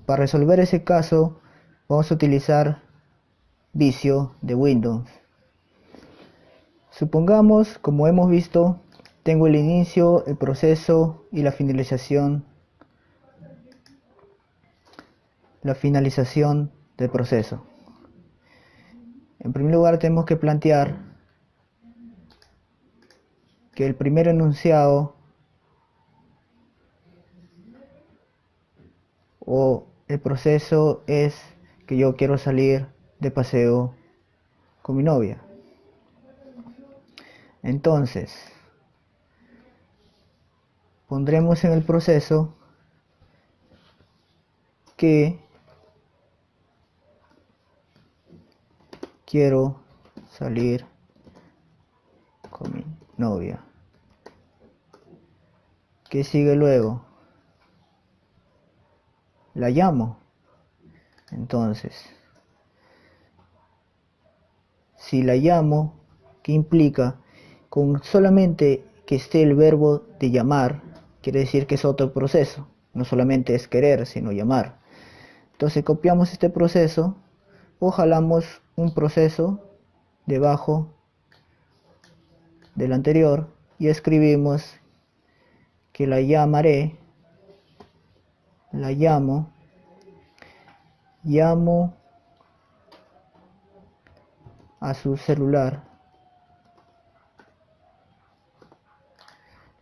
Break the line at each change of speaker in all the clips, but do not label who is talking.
Para resolver ese caso vamos a utilizar vicio de Windows. Supongamos, como hemos visto, tengo el inicio, el proceso y la finalización del proceso. En primer lugar tenemos que plantear que el primer enunciado o el proceso es que yo quiero salir de paseo con mi novia. Entonces, pondremos en el proceso que quiero salir con mi novia. ¿Qué sigue luego? La llamo. Entonces, si la llamo, ¿qué implica? Con solamente que esté el verbo de llamar, quiere decir que es otro proceso. No solamente es querer, sino llamar. Entonces copiamos este proceso o jalamos un proceso debajo del anterior y escribimos que la llamaré, la llamo a su celular.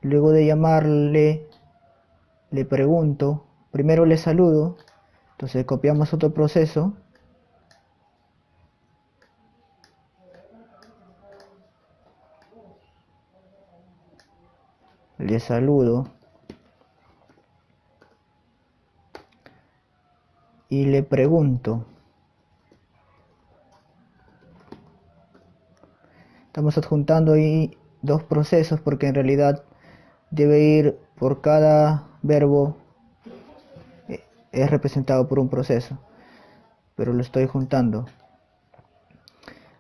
Luego de llamarle, le pregunto, primero le saludo, entonces copiamos otro proceso, le saludo y le pregunto. Estamos adjuntando ahí dos procesos porque en realidad debe ir por cada verbo, es representado por un proceso, pero lo estoy juntando.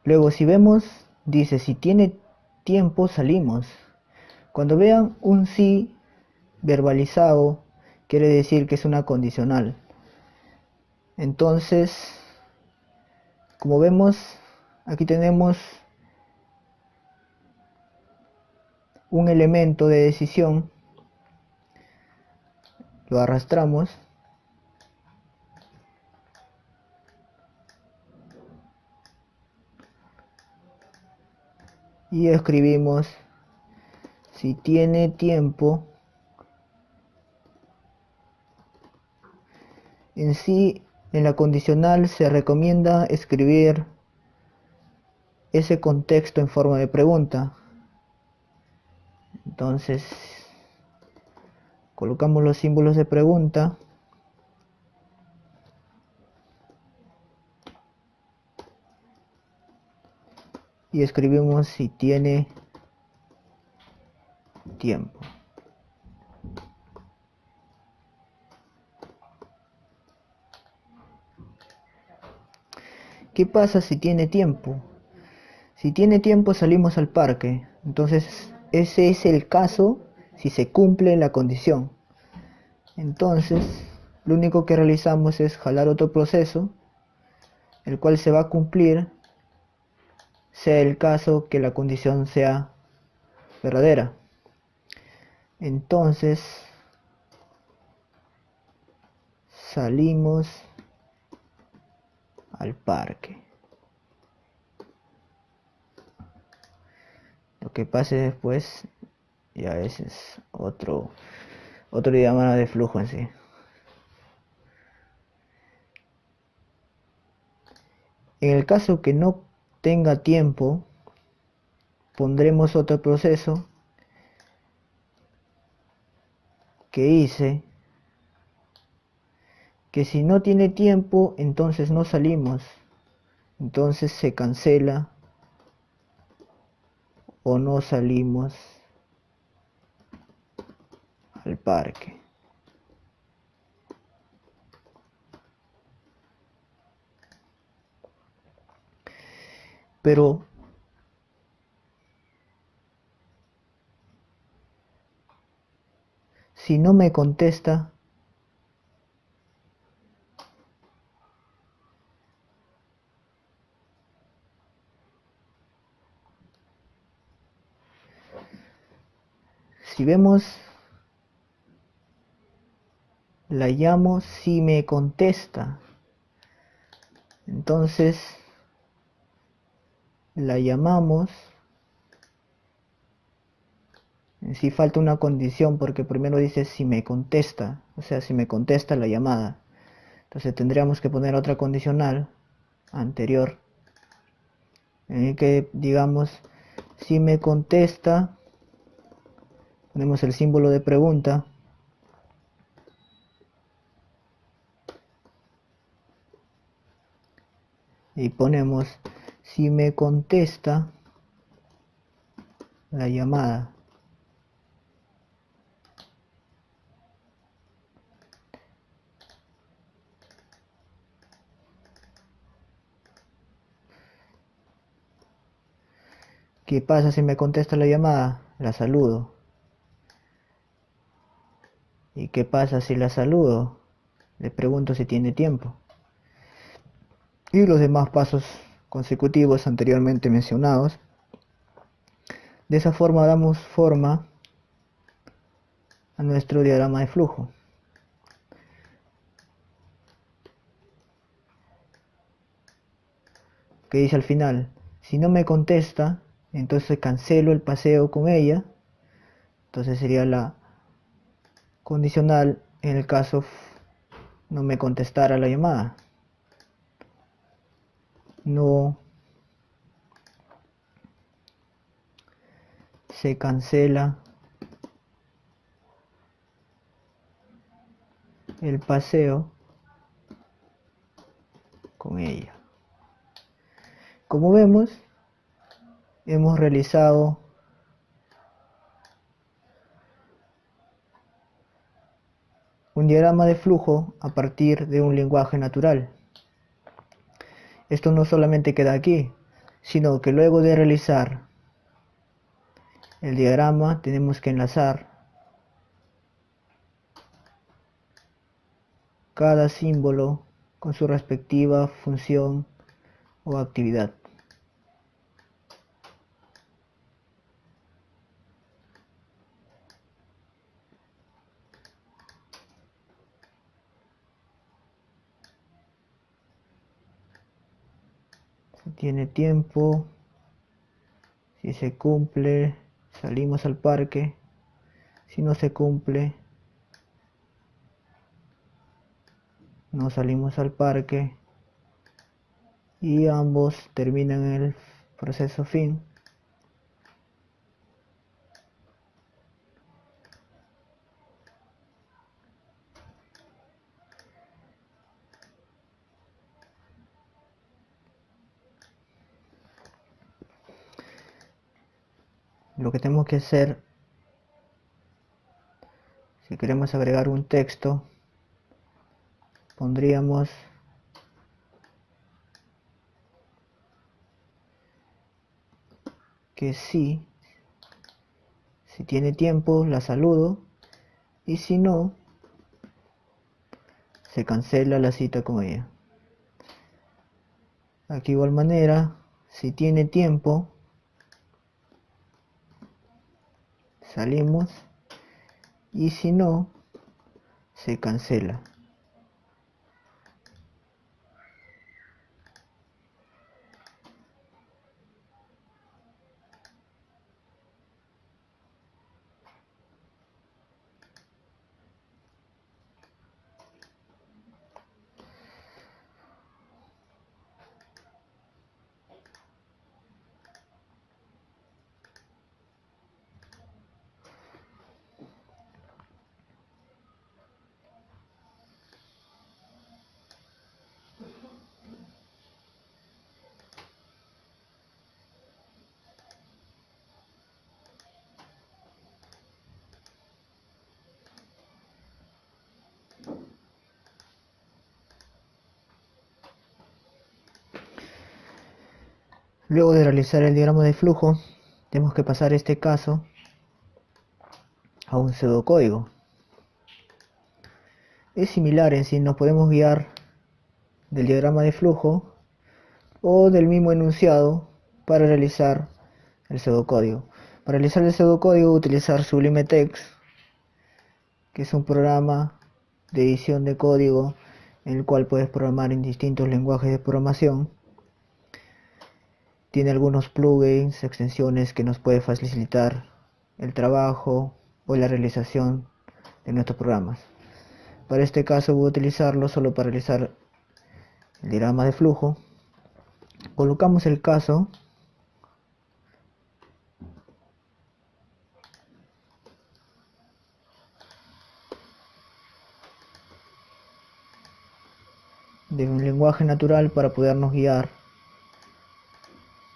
Luego, si vemos, dice, si tiene tiempo, salimos. Cuando vean un sí verbalizado, quiere decir que es una condicional. Entonces, como vemos, aquí tenemos un elemento de decisión, lo arrastramos y escribimos si tiene tiempo. En sí, en la condicional se recomienda escribir ese contexto en forma de pregunta. Entonces, colocamos los símbolos de pregunta y escribimos si tiene tiempo. ¿Qué pasa si tiene tiempo? Si tiene tiempo salimos al parque. Entonces ese es el caso si se cumple la condición. Entonces lo único que realizamos es jalar otro proceso, el cual se va a cumplir sea el caso que la condición sea verdadera. Entonces salimos al parque. Lo que pase después ya ese es otro diagrama de flujo en sí. En el caso que no tenga tiempo, pondremos otro proceso que dice que si no tiene tiempo, entonces no salimos. Entonces se cancela o no salimos al parque. Pero si no me contesta, Si vemos, la llamo si me contesta. Entonces la llamamos. En sí falta una condición porque primero dice si me contesta, o sea, si me contesta la llamada. Entonces tendríamos que poner otra condicional anterior en el que digamos si me contesta, ponemos el símbolo de pregunta y ponemos si me contesta la llamada. ¿Qué pasa si me contesta la llamada? La saludo. ¿Y qué pasa si la saludo? Le pregunto si tiene tiempo. Y los demás pasos consecutivos anteriormente mencionados. De esa forma damos forma a nuestro diagrama de flujo. Que dice al final, si no me contesta, entonces cancelo el paseo con ella. Entonces sería la condicional en el caso no me contestara la llamada. No se cancela el paseo con ella. Como vemos, hemos realizado un diagrama de flujo a partir de un lenguaje natural. Esto no solamente queda aquí, sino que luego de realizar el diagrama tenemos que enlazar cada símbolo con su respectiva función o actividad. Si tiene tiempo, si se cumple, salimos al parque. Si no se cumple, no salimos al parque. Y ambos terminan el proceso fin. Lo que tenemos que hacer, si queremos agregar un texto, pondríamos que sí, si tiene tiempo la saludo, y si no, se cancela la cita con ella. Aquí igual manera, si tiene tiempo, salimos, y si no, se cancela. Luego de realizar el diagrama de flujo, tenemos que pasar este caso a un pseudocódigo. Es similar en sí, nos podemos guiar del diagrama de flujo o del mismo enunciado para realizar el pseudocódigo. Para realizar el pseudocódigo, utilizar Sublime Text, que es un programa de edición de código en el cual puedes programar en distintos lenguajes de programación. Tiene algunos plugins, extensiones que nos puede facilitar el trabajo o la realización de nuestros programas. Para este caso voy a utilizarlo solo para realizar el diagrama de flujo. Colocamos el caso de un lenguaje natural para podernos guiar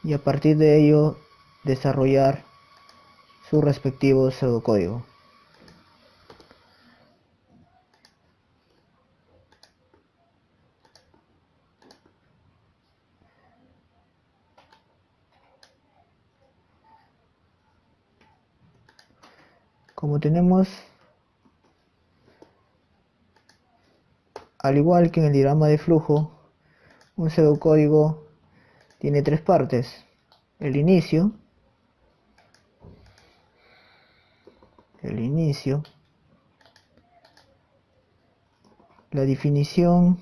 y a partir de ello desarrollar su respectivo pseudocódigo. Como tenemos, al igual que en el diagrama de flujo, un pseudocódigo tiene tres partes: el inicio, la definición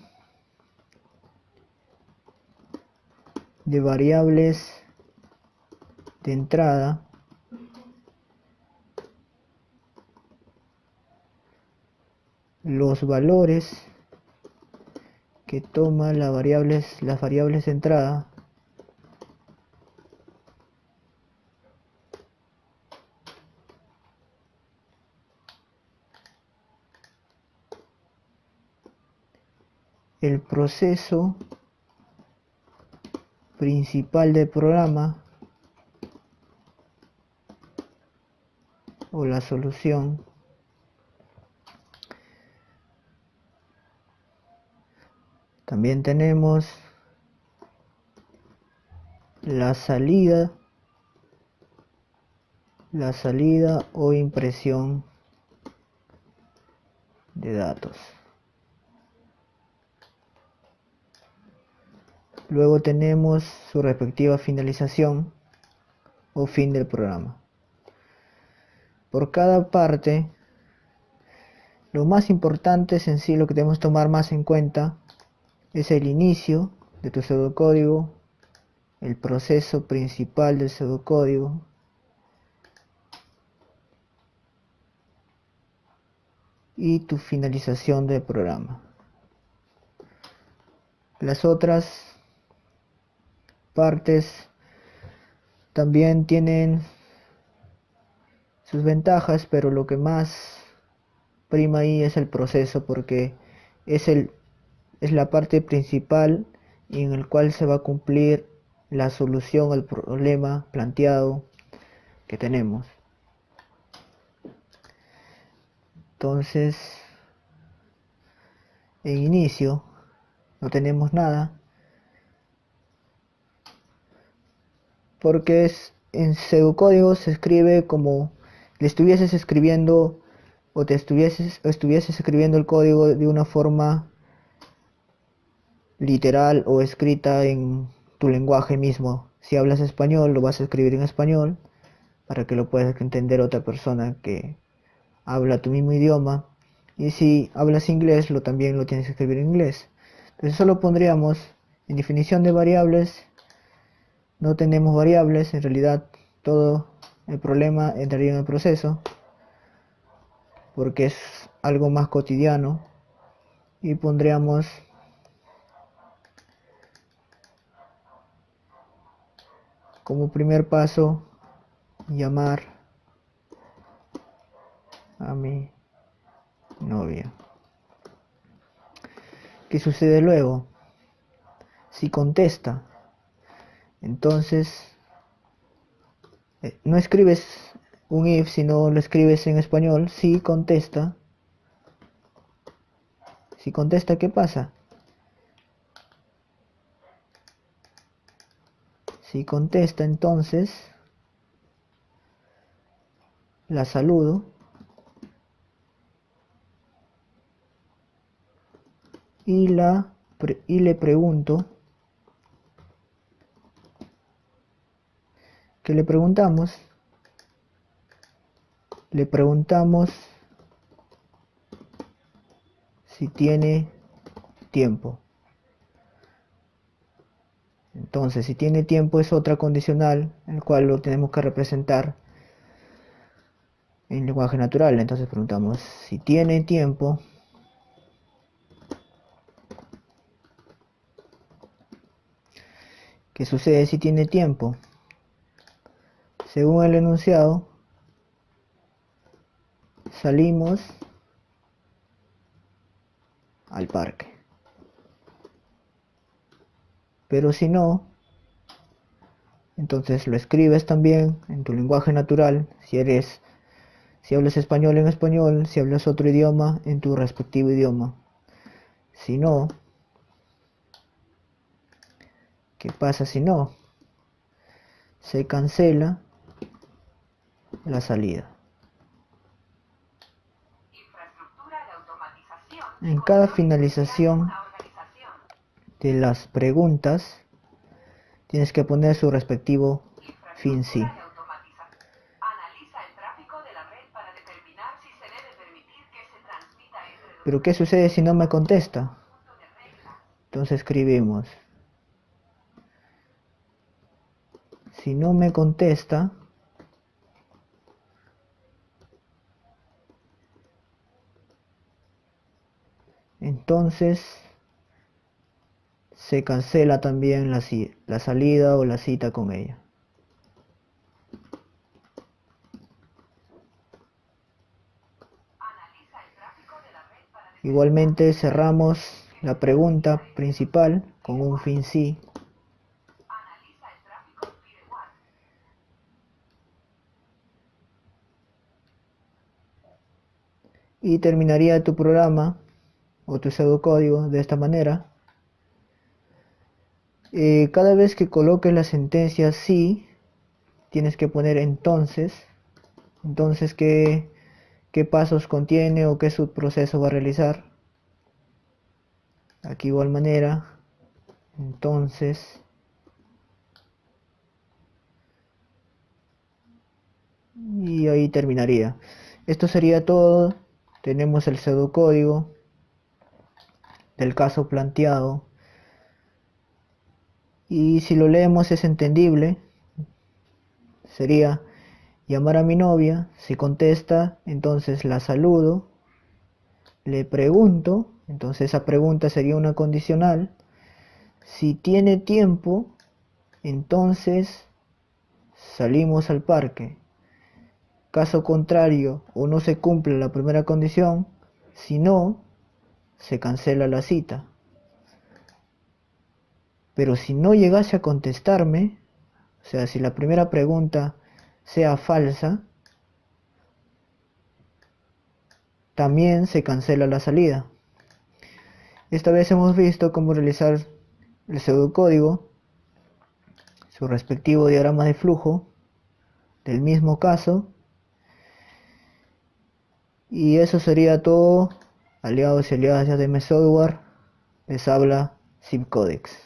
de variables de entrada, los valores que toma las variables de entrada, el proceso principal del programa o la solución, también tenemos la salida o impresión de datos. Luego tenemos su respectiva finalización o fin del programa. Por cada parte, lo más importante es en sí, lo que debemos tomar más en cuenta es el inicio de tu pseudocódigo, el proceso principal del pseudocódigo, y tu finalización del programa. Las otras partes también tienen sus ventajas, pero lo que más prima ahí es el proceso, porque es la parte principal en el cual se va a cumplir la solución al problema planteado que tenemos. Entonces, en inicio no tenemos nada, porque en pseudocódigo se escribe como le estuvieses escribiendo o estuvieses escribiendo el código de una forma literal o escrita en tu lenguaje mismo. Si hablas español, lo vas a escribir en español para que lo pueda entender otra persona que habla tu mismo idioma. Y si hablas inglés, también lo tienes que escribir en inglés. Entonces solo pondríamos en definición de variables. No tenemos variables, en realidad todo el problema entraría en el proceso, porque es algo más cotidiano, y pondríamos como primer paso llamar a mi novia. ¿Qué sucede luego? Si contesta, entonces no escribes un if, sino lo escribes en español. Si contesta, ¿qué pasa? Si contesta, entonces la saludo y le pregunto. ¿Qué le preguntamos? le preguntamos si tiene tiempo. Entonces, si tiene tiempo es otra condicional, el cual lo tenemos que representar en lenguaje natural. Entonces preguntamos si tiene tiempo. ¿Qué sucede si tiene tiempo? Según el enunciado, salimos al parque. Pero si no, entonces lo escribes también en tu lenguaje natural, si hablas español en español, si hablas otro idioma en tu respectivo idioma. Si no, ¿qué pasa si no? Se cancela la salida. En cada finalización de las preguntas tienes que poner su respectivo fin sí. Pero ¿qué sucede si no me contesta? Entonces escribimos: si no me contesta, entonces se cancela también la salida o la cita con ella. Igualmente cerramos la pregunta principal con un fin sí. Y terminaría tu programa o tu pseudocódigo de esta manera. Cada vez que coloques la sentencia sí, tienes que poner entonces. Entonces, ¿qué pasos contiene o qué subproceso va a realizar? Aquí igual manera, entonces, y ahí terminaría. Esto sería todo. Tenemos el pseudocódigo del caso planteado, y si lo leemos es entendible. Sería: llamar a mi novia, si contesta, entonces la saludo, le pregunto, entonces esa pregunta sería una condicional. Si tiene tiempo, entonces salimos al parque. Caso contrario, o no se cumple la primera condición, si no, se cancela la cita. Pero si no llegase a contestarme, o sea, si la primera pregunta sea falsa, también se cancela la salida. Esta vez hemos visto cómo realizar el pseudocódigo, su respectivo diagrama de flujo del mismo caso, y eso sería todo. Aliados y aliadas de MS Software, les habla Zipcodex.